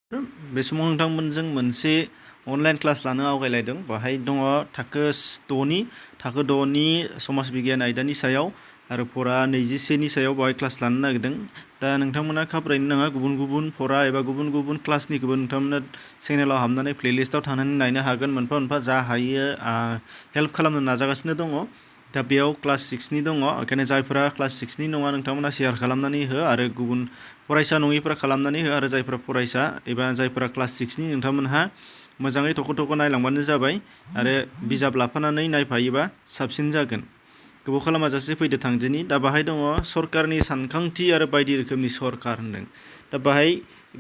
बे समाव नोंथांमोनजों मोनसे अनलाइन क्लास लानो आवगायलायदों। बाहाय दङ थाखो 6नि समाज बिगियान आयदानि सायाव आरो फरा 21नि सायाव बाहाय क्लास लानो नागिरदों। दा नोंथांमोना घाबरायनो नाङा, गुबुन गुबुन फरा एबा गुबुन गुबुन क्लासनिखौबो नोंथांमोना चेनेलाव हाबनानै प्लेलिस्टआव थानानै नायनो हागोन। मोनफा मोनफा जा हायो हेल्प खालामनो नाजागासिनो दङ। दा बेयाव क्लास 6नि दङ, ओंखायनो जायफोरा क्लास 6नि नङा नोंथांमोना शेयार खालामनानै हो आरो गुबुन फरायसा नङिफोरा खालामनानै हो आरो जायफोरा फरायसा एबा जायफोरा क्लास 6नि नोंथांमोनहा मोजाङै थख' थख' नायलांबानो जाबाय आरो बिजाब लाफानानै नायफायोबा साबसिन जागोन। गोबाव खालामाजासे फैदो थांदिनि। दा बाहाय दङ सरकारनि सानखांथि आरो बायदि रोखोमनि सरकार होनदों। दा बाहाय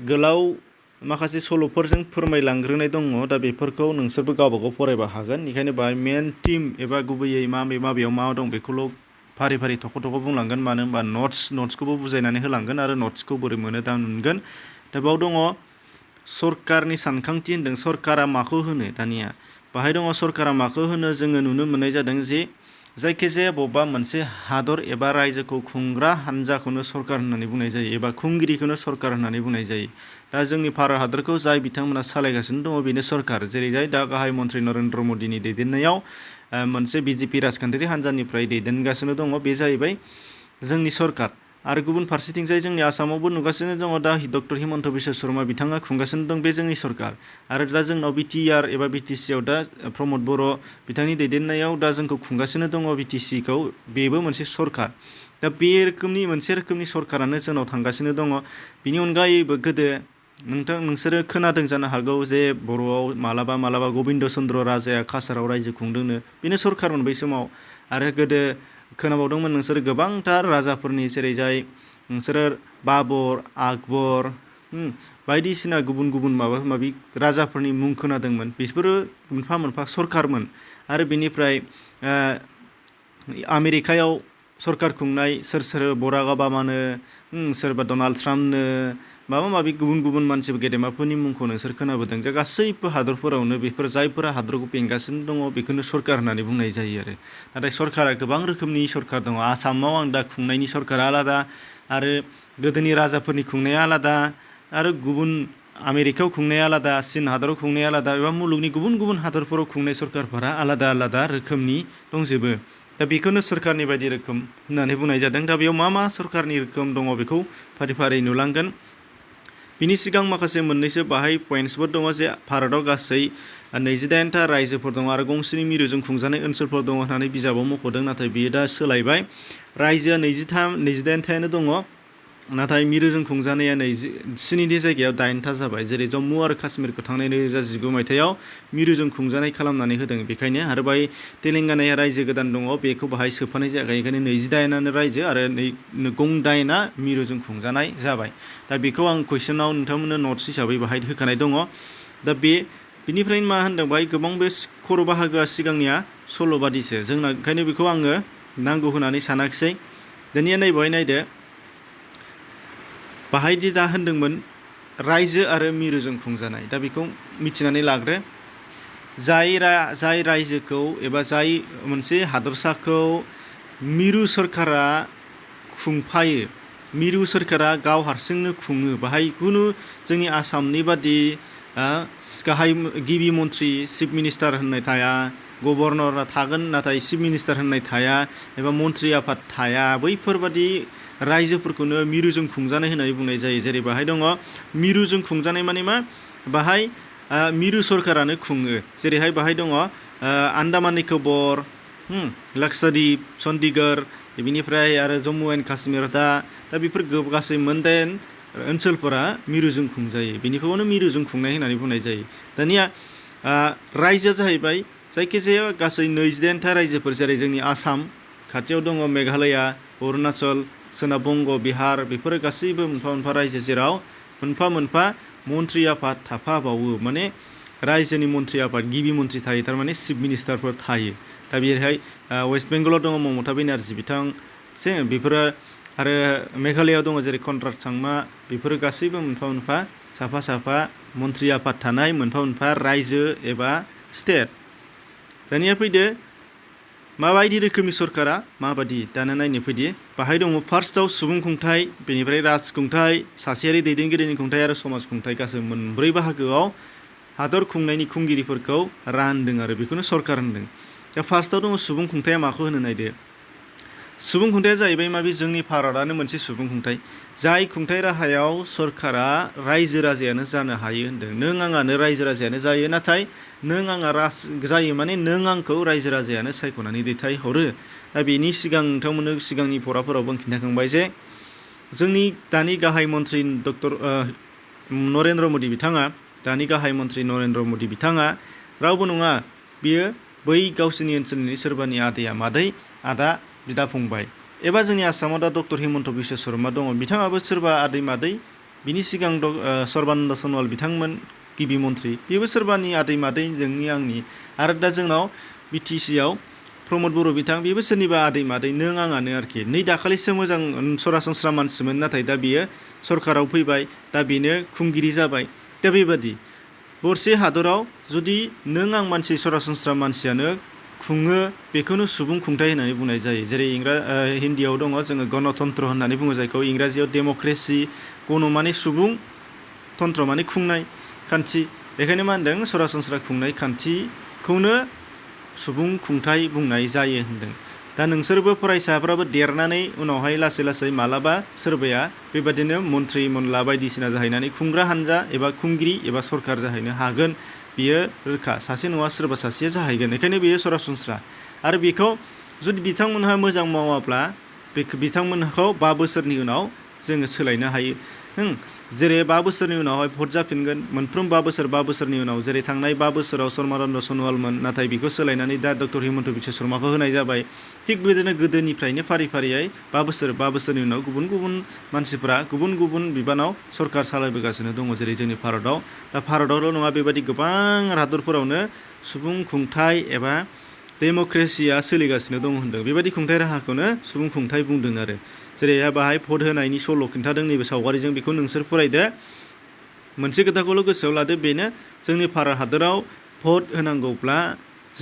गोलाव माखासे सल'फोरजों फोरमायलांग्रोनाय दङ। दा बेफोरखौ नोंसोरबो गावबा गाव फरायबा हागोन। बेखायनो बाहाय मेन टिम एबा गुबैयै माबेयाव मा दं बेखौल' फारि फारि थख' थख' बुंलांगोन। मानो होनबा नट्सखौबो बुजायनानै होलांगोन आरो नट्सखौ बोरै मोनो दा मोनगोन। दा बेयाव दङ सरकारनि सानखांथि होनदों। सरकारा माखौ होनो दानिया बाहाय दङ सरकारा माखौ होनो जोङो नुनो मोननाय जादों जे जायखिजाया बबेबा मोनसे हादर एबा रायजोखौ खुंग्रा हान्जाखौनो सरकार होननानै बुंनाय जायो एबा खुंगिरिखौनो सरकार होननानै बुंनाय जायो। दा जोंनि भारत हादरखौ जाय बिथांमोना सालायगासिनो दङ बेनो सरकार। जेरैहाय दा गाहाय मन्त्रि नरेन्द्र मदिनि दैदेननायाव मोनसे बिजेपि राजखान्थियारि हान्जानिफ्राय दैदेनगासिनो दङ, बे जाहैबाय जोंनि सरकार। आरो गुबुन फारसेथिंजाय जोंनि आसामावबो नुगासिनो दङ दा डक्टर हिमन्त बिश्व शर्मा बिथाङा खुंगासिनो दं, बे जोंनि सरकार। आरो दा जोंनाव बिटिआर एबा बिटिसिआव दा प्रमद बर' बिथांनि दैदेननायाव दा जोंखौ खुंगासिनो दङ बिटिसिखौ, बेबो मोनसे सरकार। दा बे रोखोमनि मोनसे रोखोमनि सरकारानो जोंनाव थांगासिनो दङ। बिनि अनगायैबो गोदो नोंसोरो खोनादों जानो हागौ जे बर'आव मालाबा गबिन्द चन्द्र राजाया काछाराव रायजो खुंदोंनो, बेनो सरकारमोन बै समाव। आरो गोदो खोनाबावदोंमोन नोंसोर गोबांथार राजाफोरनि जेरैजाय नोंसोरो बाबर, आकबर बायदिसिना गुबुन गुबुन माबा माबि राजाफोरनि मुं खोनादोंमोन, बिसोरो मोनफा मोनफा सरकारमोन। आरो बेनिफ्राय आमेरिकायाव सरकार खुंनाय सोर बराक ओबामानो, सोरबा डनाल्ड ट्राम्पनो, माबा माबि गुबुन गुबुन मानसि गेदेमाफोरनि मुंखौ नोंसोर खोनाबोदों। जे गासैबो हादरफोरावनो बेफोर जायफोरा हादरखौ बेंगासिनो दङ बेखौनो सरकार होननानै बुंनाय जायो आरो। नाथाय सरकारा गोबां रोखोमनि सरकार दङ। आसामाव आं दा खुंनायनि सरकारा आलादा, आरो गोदोनि राजाफोरनि खुंनाया आलादा, आरो गुबुन आमेरिकायाव खुंनाया आलादा, चीन हादराव खुंनाया आलादा, एबा मुलुगनि गुबुन गुबुन हादरफोराव खुंनाय सरकारफोरा आलादा आलादा रोखोमनि दंजोबो। दा बेखौनो सरकारनि बायदि रोखोम होननानै बुंनाय जादों। दा बेयाव मा सरकारनि रोखोम दङ बेखौ फारि फारि नुलांगोन। बिनि सिगां माखासे मोननैसो बाहाय पइन्ट्सफोर दङ जे भारताव गासै 28टा रायजोफोर दङ आरो गंसेनि मिरुजों खुंजानाय ओनसोलफोर दङ होननानै बिजाबाव मख'दों। नाथाय बेयो दा सोलायबाय। रायजोआ 28थायानो दङ, नाथाय मिरुजों खुंजानाया 27नि जायगायाव 8था जाबाय। जेरै जम्मु आरो काश्मीरखौ थांनाय 2019 मायथाइयाव मिरुजों खुंजानाय खालामनानै होदों। बेखायनो आरो बाहाय तेलेंगानाया रायजो गोदान दङ, बेखौ बाहाय सोफानाय जायाखै। बेखायनो 28आनो रायजो आरो 8 मिरुजों खुंजानाय जाबाय। दा बेखौ आं कुइसनाव नोंथांमोननो नट्स हिसाबै बाहाय होखानाय दङ। दा बिनिफ्रायनो मा होनदों बाहाय गोबां बे खर' बाहागोआ सिगांनिया सल'बादिसो जोंना, ओंखायनो बेखौ आङो नांगौ होननानै सानाखिसै। दानिया बाहाय नायदो, बाहायदि दा होनदोंमोन रायजो आरो मिरुजों खुंजानाय। दा बेखौ मिथिनानै लाग्रो। जाय रायजोखौ एबा जाय मोनसे हादरसाखौ मिरु सरकारा खुंफायो, मिरु सरकारा गाव हारसिंनो खुङो, बाहाय खुनु जोंनि आसामनि बादि गाहाय गिबि मन्त्रि चिफ मिनिस्टार होननाय थाया, गभर्नरा थागोन नाथाय चिफ मिनिस्टार होननाय थाया, एबा मन्त्रि आफाद थाया। बैफोरबादि रायजोफोरखौनो मिरुजों खुंजानाय होननानै बुंनाय जायो। जेरै बाहाय दङ मिरुजों खुंजानाय माने मा, बाहाय मिरु सरकारानो खुङो। जेरैहाय बाहाय दङ आन्दामान निकबर, लक्षद्वीप, चन्डीगढ़, बेनिफ्राय आरो जम्मु एन्ड काश्मीर। दा बेफोर गासै मोनदाइन ओनसोलफोरा मिरुजों खुंजायो। बेनिफ्रायनो मिरुजों खुंनाय होननानै बुंनाय जायो। दानिया रायजोआ जाहैबाय जायखिजाया गासै 28था रायजोफोर। जेरै जोंनि आसाम खाथियाव दङ मेघालया, अरुणाचल, सोनाब बंग, बिहार, बेफोरो गासैबो मोनफा मोनफा रायजो, जेराव मोनफा मोनफा मन्त्रि आफाद थाफाबावो। माने रायजोनि मन्त्रि आफाद गिबि मन्त्रि थायो, थारमाने चिफ मिनिस्टारफोर थायो। दा बेहाय वेस्ट बेंगलाव दङ ममता बेनार्जी बिथां, बेफोरो आरो मेघालयाव दङ जेरै कनराड सांमा। बेफोरो गासैबो मोनफा मोनफा साफा साफा मन्त्रि आफाद थानाय मोनफा मोनफा रायजो एबा स्टेट। दानिया फैदो माबायदि रोखोमनि सरकारा माबायदि दाना नायनो फैदि बाहाय दङ फार्स्टआव सुबुं खुंथाइ बेनिफ्राय राजखुंथाइ सासेयारि दैदेनगिरिनि खुंथाइ आरो समाज खुंथाइ गासै मोनब्रै बाहागोआव हादर खुंनायनि खुंगिरिफोरखौ रानदों आरो बेखौनो सरकार होनदों। दा फार्स्टआव दङ सुबुं खुंथाया माखौ होनो नायदो। सुबुं खुंथाया जाहैबाय माबे जोंनि भारतआनो मोनसे सुबुं खुंथाइ जाय खुंथाइ राहायाव सरकारा रायजो राजायानो जानो हायो होनदों। नों आंआनो रायजो राजायानो जायो नाथाय नों आंआ जायो माने नों आंखौ रायजो राजायानो सायख'नानै दैथायहरो। दा बेनि सिगां नोंथांमोननो सिगांनि फराफोरावबो आं खिन्थाखांबाय जे जोंनि दानि गाहाय मन्त्रि डक्टर नरेन्द्र मदि बिथाङा दानि गाहाय मन्त्रि नरेन्द्र मदि बिथाङा रावबो नङा बियो बै गावसोरनि ओनसोलनि सोरबानि आदैया मादै आदा बिदा फंबाय एबा जोंनि आसामाव दा डक्टर हिमन्त बिश्व शर्मा दङ बिथाङाबो सोरबा आदै मादै बिनि सिगां सर्बानन्द सन'वाल बिथांमोन गिबि मन्त्रि बेबो सोरबानि आदै मादै जोंनि आंनि आरो दा जोंनाव बिटिसिआव प्रमद बर' बिथां बेबो सोरनिबा आदै मादै नों आंआनो आरोखि नै दाखालिसो मोजां सरासनस्रा मानसिमोन नाथाय दा बियो सरकाराव फैबाय दा बेनो खुंगिरि जाबाय। दा बेबादि दरसे हादराव जुदि नों आं मानसि सरासनस्रा मानसियानो खुङो बेखौनो सुबुं खुंथाइ होननानै बुंनाय जायो। जेरै हिन्दीयाव दङ जोङो गणतन्त्र होननानै बुङो जायखौ इंराजियाव डेम'क्रेसि गण माने सुबुं तन्त्र माने खुंनाय खान्थि बेखायनो मा होनदों सरासनस्रा खुंनाय खान्थिखौनो सुबुं खुंथाइ बुंनाय जायो होनदों। दा नोंसोरबो फरायसाफ्राबो देरनानै उनावहाय लासै लासै मालाबा सोरबाया बेबादिनो मन्त्रि मनला बायदिसिना जाहैनानै खुंग्रा हानजा एबा खुंगिरि एबा सरकार जाहैनो हागोन बियो रोखा सासे नङा सोरबा सासेया जाहैगोन। बेखायनो बेयो सरासनस्रा आरो बेखौ जुदि बिथांमोनहा मोजां मावाब्ला बिथांमोनखौ 5 बोसोरनि उनाव जोङो सोलायनो हायो। जेरै 5 बोसोरनि उनावहाय भट जाफिनगोन मोनफ्रोम 5 बोसोरनि उनाव जेरै थांनाय 5 बोसोराव सर्बानन्द सन'वालमोन नाथाय बेखौ सोलायनानै दा डक्टर हिमन्त बिश्व शर्माखौ होनाय जाबाय। थिग बेबायदिनो गोदोनिफ्रायनो फारि फारियै 5 बोसोरनि उनाव गुबुन गुबुन मानसिफोरा गुबुन गुबुन बिबानाव सरकार सालायबोगासिनो दङ जेरै जोंनि भारतआव। दा भारतआवल' नङा बेबायदि गोबां हादरफोरावनो सुबुं खुंथाइ एबा डेम'क्रेसिया सोलिगासिनो दं होनदों। बेबायदि खुंथाइ राहाखौनो सुबुं खुंथाइ बुंदों आरो जेरै बाहाय भट होनायनि सल' खिन्थादों नैबे सावगारिजों बेखौ नोंसोर फरायदो। मोनसे खोथाखौल' गोसोआव लादो बेनो जोंनि भारत हादराव भट होनांगौब्ला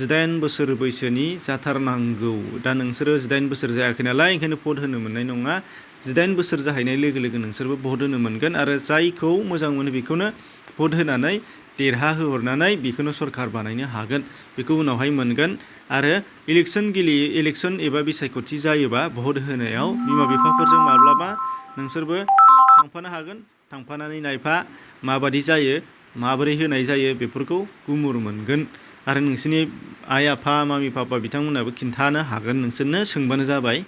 18 बोसोर बैसोनि जाथारनांगौ। दा नोंसोरो 18 बोसोर जायाखै नालाय ओंखायनो भट होनो मोननाय नङा। 18 बोसोर जाहैनाय लोगो लोगो नोंसोरबो भट होनो मोनगोन आरो जायखौ मोजां मोनो बेखौनो भट होनानै देरहाहोहरनानै बेखौनो सरकार बानायनो हागोन बेखौ उनावहाय मोनगोन। आरो इलेक्सन एबा बिसायख'थि जायोबा भट होनायाव बिमा बिफाफोरजों माब्लाबा नोंसोरबो थांफानो हागोन। थांफानानै नायफा माबादि जायो माबोरै होनाय जायो बेफोरखौ गुमुर मोनगोन आरो नोंसोरनि आइ आफा मामि पापा बिथांमोनाबो खिन्थानो हागोन नोंसोरनो सोंबानो जाबाय।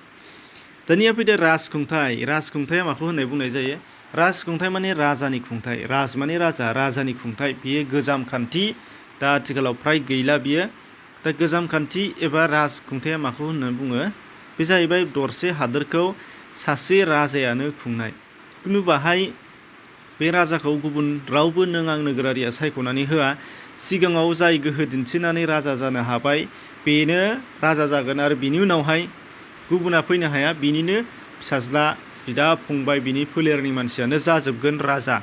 दानिया फैदो राजखुंथाइ। राजखुंथाया माखौ होननाय बुंनाय जायो। राजखुंथाइ माने राजानि खुंथाइ राज माने राजा राजानि खुंथाइ बेयो गोजाम खान्थि दा आथिखालाव फ्राय गैला बियो। दा गोजाम खान्थि एबा राजखुंथाया माखौ होननानै बुङो बे जाहैबाय दरसे हादोरखौ सासे राजायानो खुंनाय। खिन्थु बाहाय बे राजाखौ गुबुन रावबो नों आं नोगोरारिया सायख'नानै होआ। सिगाङाव जाय गोहो दिन्थिनानै राजा जानो हाबाय बेनो राजा जागोन आरो बिनि उनावहाय गुबुना फैनो हाया बिनिनो फिसाज्ला बिदा फंबाय बिनि फोलेरनि मानसियानो जाजोबगोन राजा।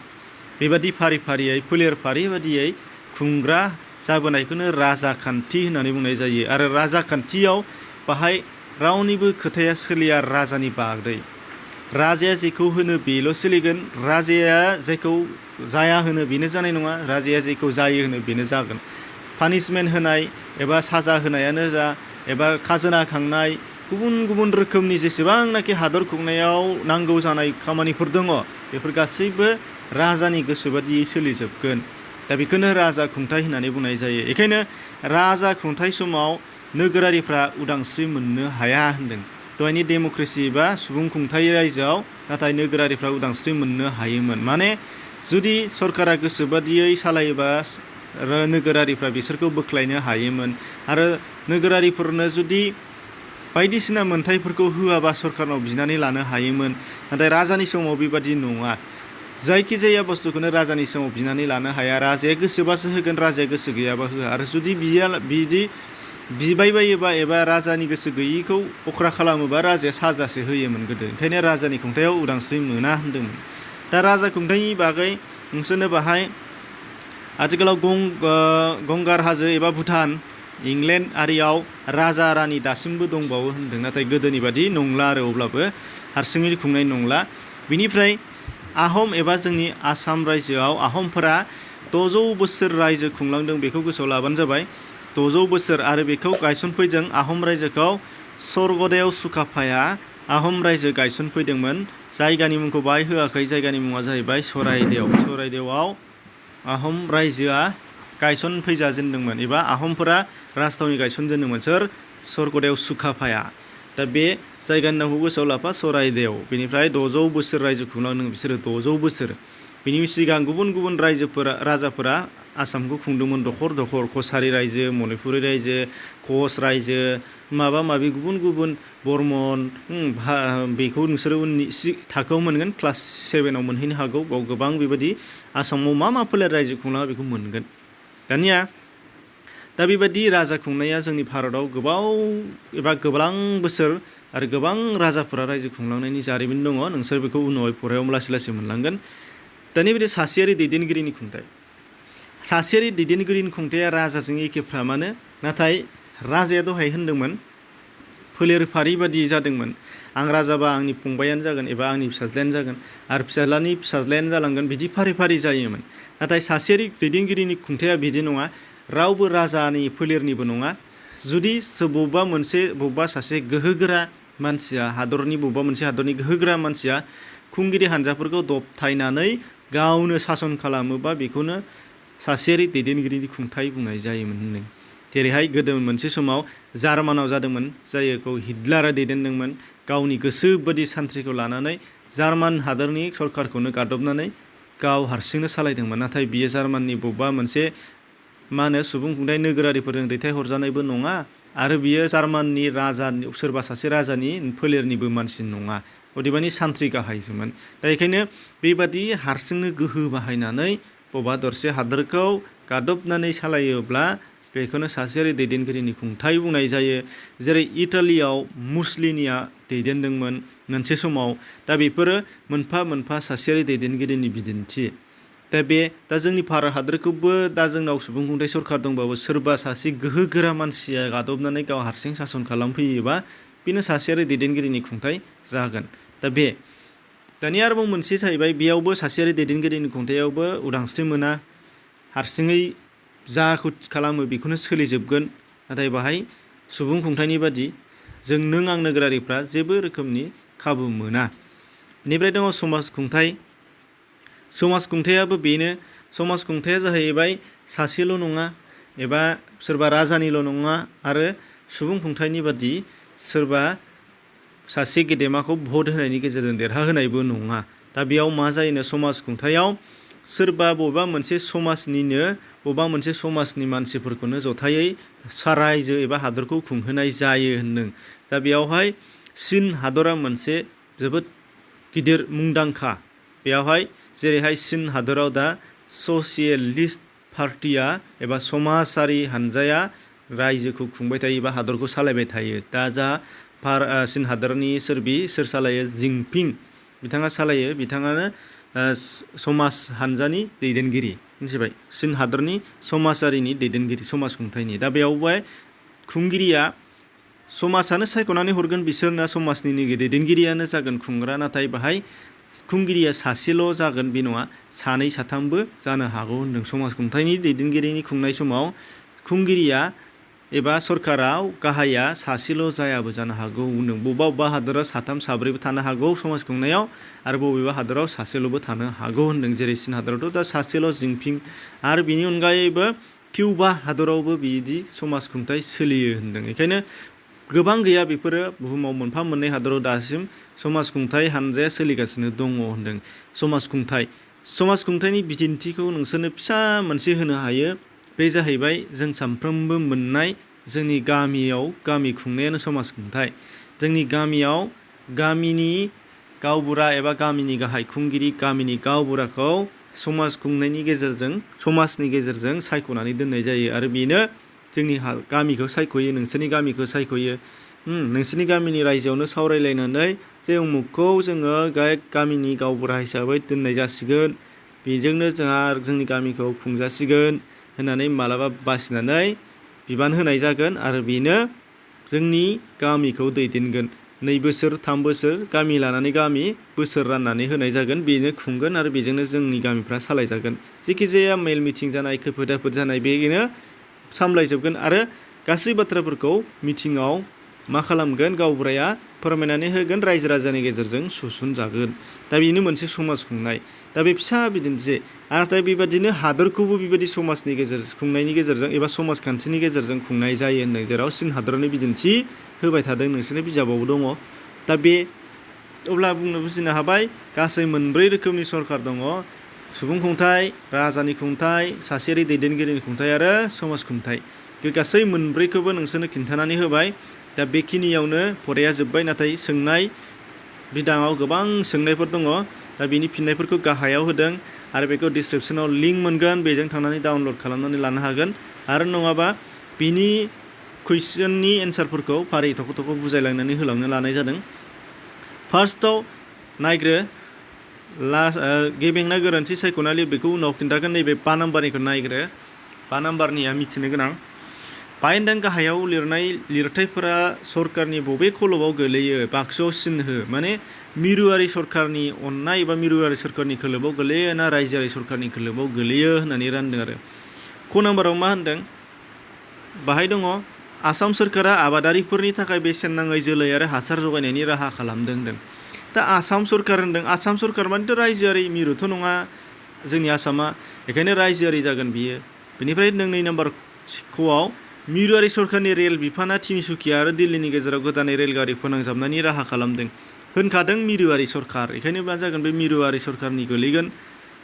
बेबादि फारि फारियै फोलेर फारि बादियै खुंग्रा जाबोनायखौनो राजाखान्थि होननानै बुंनाय जायो। आरो राजाखान्थियाव बाहाय रावनिबो खोथाया सोलिया राजानि बागै। राजाया जेखौ होनो बेल' सोलिगोन। राजाया जायखौ जाया होनो बेनो जानाय नङा। राजाया जेखौ जायो होनो बेनो जागोन। पानिशमेन्ट होनाय एबा साजा होनायानो जा एबा खाजोना खांनाय गुबुन गुबुन रोखोमनि जेसेबांनाखि हादर खुंनायाव नांगौ जानाय खामानिफोर दङ बेफोर गासैबो राजानि गोसो बादियै सोलिजोबगोन। दा बेखौनो राजा खुंथाइ होननानै बुंनाय जायो। बेखायनो राजा खुंथाइ समाव नोगोरारिफ्रा उदांस्रि मोननो हाया होनदों। दहायनि डेम'क्रेसि बा सुबुं खुंथाइ रायजोआव नाथाय नोगोरारिफ्रा उदांस्रि मोननो हायोमोन। माने जुदि सरकारा गोसो बादियै सालायोबा नोगोरारिफ्रा बिसोरखौ बोख्लायनो हायोमोन आरो नोगोरारिफोरनो जुदि बायदिसिना मोनथायफोरखौ होआबा सरकारनाव बिनानै लानो हायोमोन। नाथाय राजानि समाव बेबादि नङा। जायखिजाया बुस्थुखौनो राजानि समाव बिनानै लानो हाया। राजाया गोसोबासो होगोन राजाया गोसो गैयाबा होआ। आरो जुदि बिदि बिबाय बायोबा एबा राजानि गोसो गैयिखौ अख्रा खालामोबा राजाया साजासो होयोमोन गोदो। ओंखायनो राजानि खुंथायाव उदांस्रि मोना होनदोंमोन। दा राजा खुंथायनि बागै नोंसोरनो बाहाय आथिखालाव गंगार हाजो एबा भुटान इंलेण्ड आरियाव राजा रानि दासिमबो दंबावो होनदों, नाथाय गोदोनि बादि नंला आरो अब्लाबो हारसिङै खुंनाय नंला। बिनिफ्राय आहम एबा जोंनि आसाम रायजोआव आहमफोरा 600 बोसोर रायजो खुंलांदों, बेखौ गोसोआव लाबानो जाबाय। 600 बोसोर आरो बेखौ गायसनफैदों आहम रायजोखौ स्वर्गदेव सुकाफाया आहम रायजो गायसनफैदोंमोन। जायगानि मुंखौ बाहाय होआखै, जायगानि मुङा जाहैबाय सराइदेव। सराइदेवआव आहम रायजोआ गायसनफैजाजेनदोंमोन एबा आहमफोरा राजथावनि गायसनजेनदोंमोन। सोर? स्वर्गदेव सुकाफाया। दा बे जायगानि नामखौ गोसोआव लाफा, सराइदेव। बेनिफ्राय 600 बोसोर रायजो खुंलांदों बिसोरो, 600 बोसोर। बिनि सिगां गुबुन गुबुन राजाफोरा आसामखौ खुंदोंमोन दखर दखर। कछारि रायजो, मणिपुरि रायजो, कच रायजो, माबा माबि गुबुन गुबुन, बर्मन, बेखौ नोंसोरो उननि थाखोआव मोनगोन, क्लास 7आव मोनहैनो हागौ। बाव गोबां बेबायदि आसामाव मा मा फोलेर रायजो खुंलाङा बेखौ मोनगोन। दानिया दा बेबायदि राजा खुंनाया जोंनि भारताव गोबाव एबा गोबां बोसोर आरो गोबां राजाफोरा रायजो खुंलांनायनि जारिमिन दङ। नोंसोर बेखौ उनाव फरायाव लासै लासै मोनलांगोन। दानि बिदि सासेयारि दैदेनगिरिनि खुंथाय। सासेयारि दैदेनगिरिनि खुंथाया राजाजों एखेफ्रामानो, नाथाय राजाया दहाय होनदोंमोन फोलेर फारि बादि जादोंमोन। आं राजाबा आंनि फंबायानो जागोन एबा आंनि फिसाज्लायानो जागोन आरो फिसाज्लानि फिसाज्लायानो जालांगोन, बिदि फारि फारि जायोमोन। नाथाय सासेयारि दैदेनगिरिनि खुंथाया बिदि नङा। रावबो राजानि फोलेरनिबो नङा। जुदि बबेबा सासे गोहोगोरा मानसिया, बबेबा मोनसे हादरनि गोहोगोरा मानसिया खुंगिरि हानजाफोरखौ दबथायनानै गावनो सासन खालामोबा बेखौनो सासेयारि दैदेनगिरिनि खुंथाय बुंनाय जायोमोन होनदों। जेरैहाय गोदो मोनसे समाव जार्मानाव जादोंमोन, जायखौ हिटलारा दैदेनदोंमोन। गावनि गोसो बादि सान्थ्रिखौ लानानै जार्मान हादरनि सरकारखौनो गादबनानै गाव हारसिंनो सालायदोंमोन। नाथाय बियो जार्माननि बबेबा मोनसे सुबुं खुंथाय नोगोरारिफोरजों दैथायहरजानायबो नङा आरो बियो जार्माननि सोरबा सासे राजानि फोलेरनिबो मानसि नङा। अदेबानि सान्थ्रि गाहायसोमोन। दा बेखायनो बेबादि हारसिंनो गोहो बाहायनानै बबेबा दरसे हादोरखौ गादबनानै सालायोब्ला बेखौनो सासेयारि दैदेनगिरिनि खुंथाय बुंनाय जायो। जेरै इटालियाव मुसलिनिया दैदेनदोंमोन मोनसे समाव। दा बेफोरो मोनफा मोनफा सासेयारि दैदेनगिरिनि बिदिन्थि। दा जोंनि भारत हादरखौबो दा जोंनाव सुबुं खुंथाय सरखार दंबाबो सोरबा सासे गोहोगोरा मानसिया गादबनानै गाव हारसिं सासन खालामफैयोबा बेनो सासेयारि दैदेनगिरिनि खुंथाय जागोन। दानिया आरोबाव मोनसे जाहैबाय, बेयावबो सासेयारि दैदेनगिरिनि खुंथायावबो उदांस्रि मोना। हारसिङै जाखौ खालामो बेखौनो सोलिजोबगोन। नाथाय बाहाय सुबुं खुंथायनि बादि नों आं नोगोरारिफ्रा जेबो रोखोमनि खाबु मोना। बेनिफ्राय दङ समाज खुंथाय। समाज खुंथायाबो बेनो। समाज खुंथाया जाहैबाय सासेल' नङा एबा सोरबा राजानिल' नङा आरो सुबुं खुंथायनि बादि सोरबा सासे गेदेमाखौ भट होनायनि गेजेरजों देरहाहोनायबो नङा। दा बेयाव मा जायोनो, समाज खुंथायाव सोरबा बबेबा मोनसे समाजनि मानसिफोरखौनो जथायै रायजो एबा हादरखौ खुंहोनाय जायो होनदों। दा बेयावहाय चीन हादरा मोनसे जोबोद गिदिर मुंदांखा। बेयावहाय जेरैहाय चीन हादराव दा ससियेलिस्ट पार्टिया एबा समाजारि हानजाया रायजोखौ खुंबाय थायो एबा हादरखौ सालायबाय थायो। दा चीन हादरनि सोर सालायो? जिनपिं बिथाङा सालायो। बिथाङानो समाज हानजानि दैदेनगिरि, मिथिबाय? चीन हादरनि समाजारिनि दैदेनगिरि, समाज खुंथायनि। दा बेयावबो खुंगिरिया समाजानो सायख'नानै हरगोन, बिसोरना समाजनि दैदेनगिरियानो जागोन खुंग्रा। नाथाय बाहाय खुंगिरिया सासेल' जागोन बे नङा, सानै साथामबो जानो हागौ होनदों। समाज खुंथायनि दैदेनगिरिनि खुंनाय समाव खुंगिरिया एबा सरकाराव गाहाया सासेल' जायाबो जानो हागौ होनदों। बबेबा हादराव साथाम साब्रैबो थानो हागौ समाज खुंनायाव, आरो बबेबा हादराव सासेल'बो थानो हागौ होनदों। जेरै चीन हादरावथ' दा सासेल' जिनपिं, आरो बिनि अनगायैबो किउबा हादरावबो बिदि समाज खुंथाय सोलियो होनदों। बेखायनो गोबां गैया, बेफोरो बुहुमाव मोनफा मोननै हादराव दासिम समाज खुंथाय हानजाया सोलिगासिनो दङ होनदों। समाज खुंथायनि बिदिन्थिखौ नोंसोरनो फिसा मोनसे होनो हायो। बे जाहैबाय जों सानफ्रोमबो मोननाय जोंनि गामि खुंनायानो समाज खुंथाय। जोंनि गामियाव गामिनि गावबुरा एबा गामिनि गाहाय खुंगिरि, गामिनि गावबुराखौ समाजनि गेजेरजों सायख'नानै दोननाय जायो। आरो बेनो जोंनि गामिखौ सायख'यो, नोंसोरनि गामिखौ सायख'यो। नोंसोरनि गामिनि रायजोआवनो सावरायलायनानै जे उमुखखौ जोङो गामिनि गावबुरा हिसाबै दोननाय जासिगोन, बेजोंनो जोंनि गामिखौ खुंजासिगोन होननानै मालाबा बासिनानै बिबान होनाय जागोन आरो बेनो जोंनि गामिखौ दैदेनगोन। 2 बोसोर 3 बोसोर गामि लानानै गामि बोसोर राननानै होनाय जागोन, बेनो खुंगोन आरो बेजोंनो जोंनि गामिफ्रा सालायजागोन। जेखिजाया मेल मिटिं जानाय, खैफोद आफोद जानाय बेनो सामलायजोबगोन आरो गासै बाथ्राफोरखौ मिटिङाव मा खालामगोन गावबुराया फोरमायनानै होगोन, रायजो राजानि गेजेरजों सुसुनजागोन। दा बेनो मोनसे समाज खुंनाय। दा बे फिसा बिदिन्थि नाथाय बेबादिनो हादोरखौबो बेबायदि समाजनि गेजेरजों खुंनायनि गेजेरजों एबा समाजखान्थिनि गेजेरजों खुंनाय जायो होनदों, जेराव चीन हादरनि बिदिन्थि होबाय थादों, नोंसोरनि बिजाबावबो दङ। दा बे अब्ला बुजिनो हाबाय गासै 4 रोखोमनि सरकार दङ। सुबुं खुंथाय, राजानि खुंथाय, सासेयारि दैदेनगिरिनि खुंथाय आरो समाज खुंथाय। बे गासै 4खौबो नोंसोरनो खिन्थानानै होबाय। दा बेखिनियावनो फराया जोब्बाय, नाथाय सोंनाय बिदाङाव गोबां सोंनायफोर दङ। दा बेनि फिननायफोरखौ गाहायाव होदों आरो बेखौ डिसक्रिपसनाव लिंक मोनगोन, बेजों थांनानै डाउनलड खालामनानै लानो हागोन आरो नङाबा बिनि कुइसननि एन्सारफोरखौ फारि थख' थख' बुजायलांनानै होलांनो लानाय जादों। फार्स्टआव नायग्रो गेबेंना गोरोन्थि सायख'नानै बेखौ उनाव खिन्थागोन। नैबे 5 नाम्बारनिखौ नायग्रो। 5 नाम्बारनिया मिथिनो गोनां। बायेनदां गाहायाव लिरनाय लिरथायफोरा सरकारनि बबे खलबाव गोलैयो? बाक्सुआव सिन हो। माने मिरुआरि सरकारनि अननाय एबा मिरुआरि सरकारनि खोलोबाव गोलैयो ना रायजोआरि सरकारनि खोलोबाव गोलैयो होननानै रानदों आरो। क नाम्बाराव मा होनदों? बाहाय दङ आसाम सोरखारा आबादारिफोरनि थाखाय बेसेन नाङै जोलै आरो हासार जगायनायनि राहा खालामदों होनदों। दा आसाम सोरखार होनदों, आसाम सोरखार मानेथ' रायजोआरि, मिरुथ' नङा जोंनि आसामा, बेखायनो रायजोआरि जागोन बियो। बेनिफ्राय 2 नाम्बार खआव मिरुआरि सरकारनि रेल बिफाना तिनसुकिया आरो दिल्लीनि गेजेराव गोदानै रेलगारि फोनांजाबनायनि राहा खालामदों। होनखादों मिरुआरि सरकार, बेखायनो मा जागोन? बे मिरुआरि सरकारनि गोलैगोन।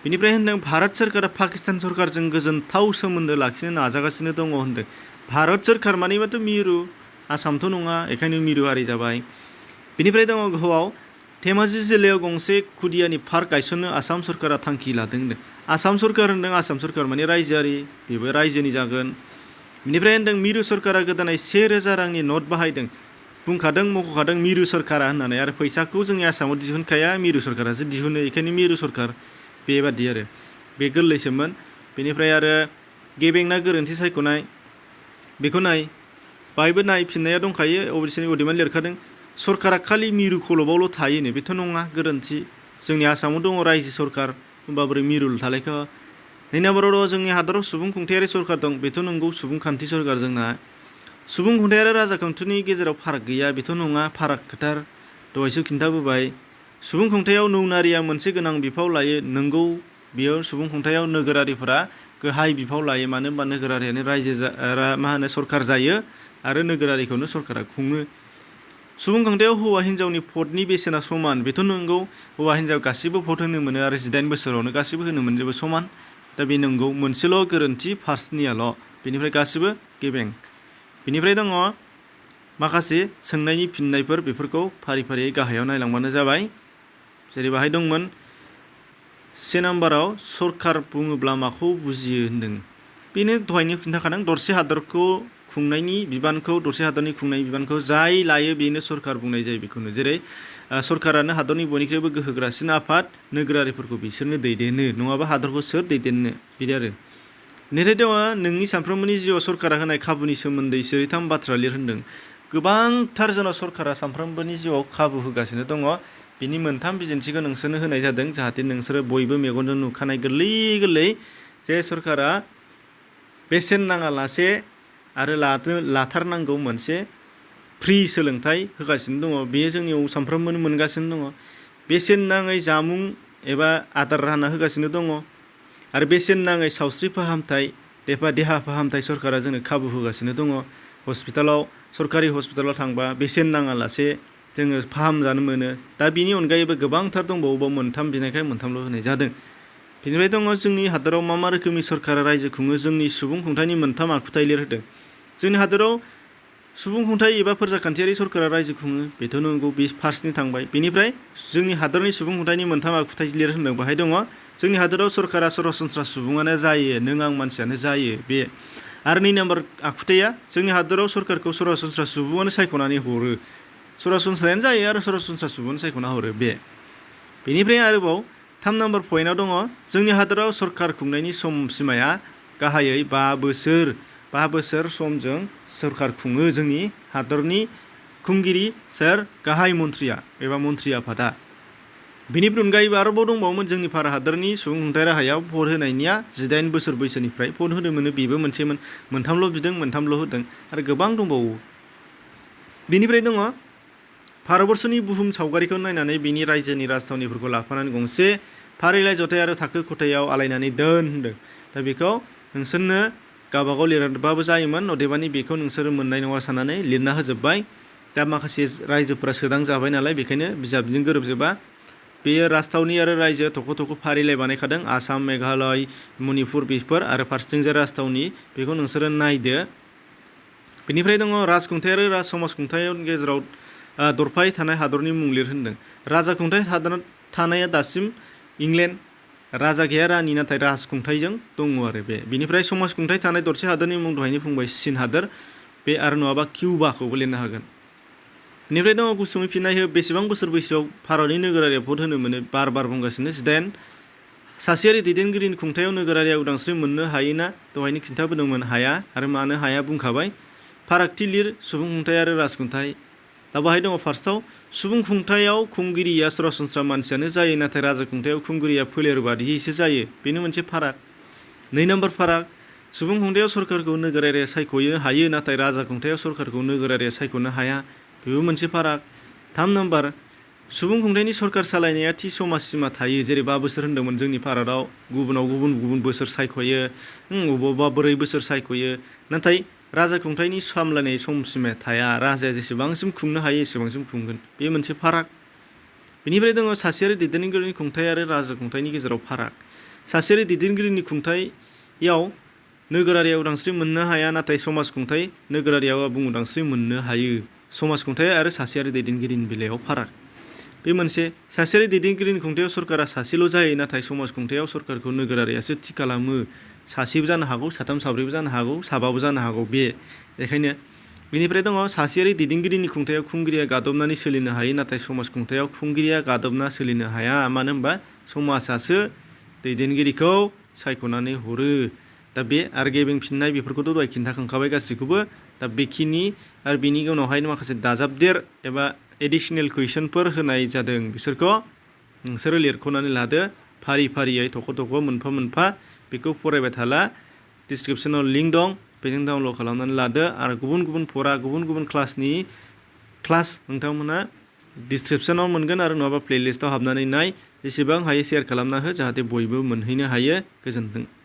बेनिफ्राय होनदों भारत सोरखारा पाकिस्तान सरकारजों गोजोनथाव सोमोन्दो लाखिनो नाजागासिनो दङ होनदों। भारत सोरखार मानेबाथ' मिरु, आसामथ' नङा, बेखायनो मिरुआरि जाबाय। बेनिफ्राय दङ गोहआव धेमाजि जिल्लायाव गंसे खुदियानि पार्क गायसननो आसाम सोरखारा थांखि लादों होनदों। आसाम सोरखार होनदों, आसाम सोरखार माने रायजोआरि, बेबो रायजोनि जागोन। बेनिफ्राय होनदों मिरु सोरखारा गोदानै 1,000 रांनि नट बाहायदों। बुंखादों, मख'खादों मिरु सोरखारा होननानै, आरो फैसाखौ जोंनि आसामाव दिहुनखाया, मिरु सोरखारासो दिहुनो, बेखायनो मिरु सोरखार बेबादि आरो। बे गोरलैसोमोन। बेनिफ्राय आरो गेबेंना गोरोन्थि सायख'नाय, बेखौ नाय, बाहायबो नायफिननाया दंखायो, अदेबानि लिरखादों सरकारा खालि मिरु खलबावल' थायोनो, बेथ' नङा, गोरोन्थि। जोंनि आसामाव दङ रायजो सरकार, होमबा बोरै मिरुल थालायखो? 2 नाम्बाराव दङ जोंनि हादराव सुबुं खुंथायारि सरकार दं, बेथ' नंगौ, सुबुंखान्थि सरकार जोंना। सुबुं खुंथाय आरो राजाखान्थिनि गेजेराव फाराग गैया, बेथ' नङा, फाराग खोथार, दहायसो खिन्थाबोबाय। सुबुं खुंथायाव नौनारिया मोनसे गोनां बिफाव लायो, नंगौ, बेयाव सुबुं खुंथायाव नोगोरारिफोरा गाहाय बिफाव लायो, मानो होनबा नोगोरारियानो सरकार जायो आरो नोगोरारिखौनो सरकारा खुङो। सुबुं खुंथायाव हौवा हिन्जावनि भटनि बेसेना समान, बेथ' नंगौ, हौवा हिन्जाव गासिबो भट होनो मोनो आरो 18 बोसोरावनो गासिबो होनो मोनजोबो समान। दा बे नंगौ, मोनसेल' गोरोन्थि फार्स्टनियाल', बेनिफ्राय गासिबो गेबें। बेनिफ्राय दङ माखासे सोंनायनि फिननायफोर, बेफोरखौ फारि फारियै गाहायाव नायलांबानो जाबाय। जेरै बाहाय दंमोन 1 नाम्बाराव सरकार बुङोब्ला माखौ बुजियो होनदों। बेनो दहायनो खिन्थाखादों, दरसे हादरखौ खुंनायनि बिबानखौ, दरसे हादरनि खुंनायनि बिबानखौ जाय लायो बेनो सरकार बुंनाय जायो बेखौनो। जेरै सरकारानो हादरनि बयनिख्रुइबो गोहोगोरासिन आफाद, नोगोरारिफोरखौ बिसोरनो दैदेनो, नङाबा हादरखौ सोर दैदेननो, बिदि आरो। बेनिफ्राय दङ नोंनि सानफ्रोमबोनि जिउआव सरकारा होनाय खाबुनि सोमोन्दै 1-3 बाथ्रा लिर होनदों। गोबांथार जोंनाव सरकारा सानफ्रोमबोनि जिउआव खाबु होगासिनो दङ, बिनि 3 बिदिन्थिखौ नोंसोरनो होनाय जादों, जाहाथे नोंसोरो बयबो मेगनजों नुखानाय गोरलै गोरलै जे सरकारा बेसेन नाङालासे आरो लाथारनांगौ मोनसे फ्रि सोलोंथाइ होगासिनो दङ, बेयो जोंनियाव सानफ्रोमबो मोनगासिनो दङ। बेसेन नाङै जामुं एबा आदार रानना होगासिनो दङ आरो बेसेन नाङै सावस्रि फाहामथाय देहा फाहामथाय सरकारा जोंनो खाबु होगासिनो दङ। हस्पिटालाव, सरकारि हस्पिटालाव थांबा बेसेन नाङालासे जोङो फाहामजानो मोनो। दा बिनि अनगायैबो गोबांथार दंबावो, 3 बिनायखाय 3ल' होनाय जादों। बेनिफ्राय दङ जोंनि हादराव मा मा रोखोमनि सरकारा रायजो खुङो, जोंनि सुबुं खुंथायनि 3 आखुथाय लिर होदों। जोंनि हादराव सुबुं खुंथाय एबा फोरजाखान्थियारि सरकारा रायजो खुङो, बेथ' नंगौ, बे फार्स्टनि थांबाय। बेनिफ्राय जोंनि हादरनि सुबुं खुंथायनि 3 आखुथाय लिर होनदों, बाहाय दङ जोंनि हादराव सरकारा सरासनस्रा सुबुङानो जायो, नों आं मानसियानो जायो, बे। आरो 2 नाम्बार आखुथाया जोंनि हादराव सरकारखौ सरासनस्रा सुबुङानो सायख'नानै हरो, सरासनस्रायानो जायो आरो सरासनस्रा सुबुङानो सायख'ना हरो, बे। बेनिफ्राय आरोबाव 3 नाम्बार पइन्टआव दङ जोंनि हादराव सरकार खुंनायनि सम सिमाया गाहायै 5 बोसोर 5 बोसोर समजों सरकार खुङो जोंनि हादरनि खुंगिरि सोर गाहाय मन्थ्रिया एबा मन्थ्रि आफादा। बेनिफ्राय अनगायैबो आरोबाव दंबावोमोन जोंनि भारत हादरनि सुबुं खुंथाय राहायाव भट होनायनिया 18 बोसोर बैसोनिफ्राय भट होनो मोनो बेबो मोनसेमोन। मोनथामल' बिदों मोनथामल' होदों आरो गोबां दंबावो। बेनिफ्राय दङ भारतबर्षनि बुहुम सावगारिखौ नायनानै बिनि रायजोनि राजथावनिफोरखौ लाफानानै गंसे फारिलाइ जथाय आरो थाखो खथायाव आलायनानै दोन होनदों। दा बेखौ नोंसोरनो गावबागाव लिरबाबो जायोमोन अदेबानि बेखौ नोंसोरो मोननाय नङा साननानै लिरना होजोब्बाय। दा माखासे रायजोफोरा सोदांजाबाय नालाय बेखायनो बिजाबजों गोरोबजोबा। बेयो राजथावनि आरो रायजो थख' थख' फारिलाइ बानायखादों आसाम मेघालय मणिपुर बेफोर आरो फारसेथिंजाय राजथावनि बेखौ नोंसोरो नायदो। बेनिफ्राय दङ राजखुंथाय आरो समाजखुंथायनि गेजेराव दरफायै थानाय हादरनि मुं लिर होनदों। राजा खुंथाय थानाया दासिम इंलेण्ड राजा गैया रानि नाथाय राजखुंथायजों दङ आरो बे। बिनिफ्राय समाजखुंथाय थानाय दरसे हादरनि मुं दहायनो बुंबाय चीन हादर बे आरो नङाबा किउबाखौबो लिरनो हागोन। बेनिफ्राय दङ गुसुङै फिननाय हो बेसेबां बोसोर बैसोआव भारतनि नोगोरारिया भट होनो मोनो बार बुंगासिनो 18 सासेयारि दैदेनगिरिनि खुंथायाव नोगोरारिया उदांस्रि मोननो हायोना दहायनो खिन्थाबोदोंमोन हाया आरो मानो हाया बुंखाबाय। फारागथि लिर सुबुं खुंथाय आरो राजखुंथाय। दा बाहाय दङ फार्स्टआव सुबुं खुंथायाव खुंगिरिया सरासनस्रा मानसियानो जायो नाथाय राजा खुंथायाव खुंगिरिया फोलेर बादियैसो जायो बेनो मोनसे फाराग। 2 नम्बर फाराग सुबुं खुंथायाव सरकारखौ नोगोरारिया सायख'नो हायो नाथाय राजा खुंथायाव सरकारखौ नोगोरारिया सायख'नो हाया बेबो मोनसे फाराग। 3 नम्बर सुबुं खुंथायनि सरकार सालायनाया थि समाज सिमा थायो जेरै 5 बोसोर होन्दोंमोन जोंनि भारताव गुबुनाव गुबुन बोसोर सायख'यो बबावबा 4 बोसोर सायख'यो नाथाय राजा खुंथायनि सामलायनाय समसिमा थाया राजाया जेसेबांसिम खुंनो हायो एसेबांसिम खुंगोन बे मोनसे फाराग। बेनिफ्राय दङ सासेयारि दैदेनगिरिनि खुंथाय आरो राजा खुंथायनि गेजेराव फाराग। सासेयारि दैदेनगिरिनि खुंथायाव नोगोरारिया उदांस्रि मोननो हाया नाथाय समाज खुंथाय नोगोरारिया आबुं उदांस्रि मोननो हायो। समाज खुंथाय आरो सासेयारि दैदेनगिरिनि बेलायाव फाराग बे मोनसे। सासेयारि दैदेनगिरिनि खुंथायाव सरकारा सासेल' जायो नाथाय समाज खुंथायाव सरकारखौ नोगोरारियासो थि खालामो। सासेबो जानो हागौ 3 4बो जानो हागौ 7बाबो जानो हागौ बे बेखायनो। बेनिफ्राय दङ सासेयारि दैदेनगिरिनि खुंथायाव खुंगिरिया गादबनानै सोलिनो हायो नाथाय समाज खुंथायाव खुंगिरिया गादबना सोलिनो हाया मानो होनबा समाजासो दैदेनगिरिखौ सायख'नानै हरो। दा बे आरो गेबें फिननाय बेफोरखौथ' दहाय खिन्थाखांखाबाय गासैखौबो। दा बेखिनि आरो बिनि उनावहाय माखासे दाजाबदेर एबा एडिसनेल कुइसनफोर होनाय जादों बिसोरखौ नोंसोरो लिरख'नानै लादो फारि फारियै थख' थख' मोनफा मोनफा बेखौ फरायबाय थाला। डिसक्रिपसनाव लिंक दं बेजों डाउनलड खालामनानै लादो आरो गुबुन फरा गुबुन क्लासनि क्लास नोंथांमोना डिसक्रिपसनाव मोनगोन आरो नङाबा प्लेलिस्टआव हाबनानै नाय। जेसेबां हायो शेयार खालामना हो जाहाथे बयबो मोनहैनो हायो। गोजोन्थों।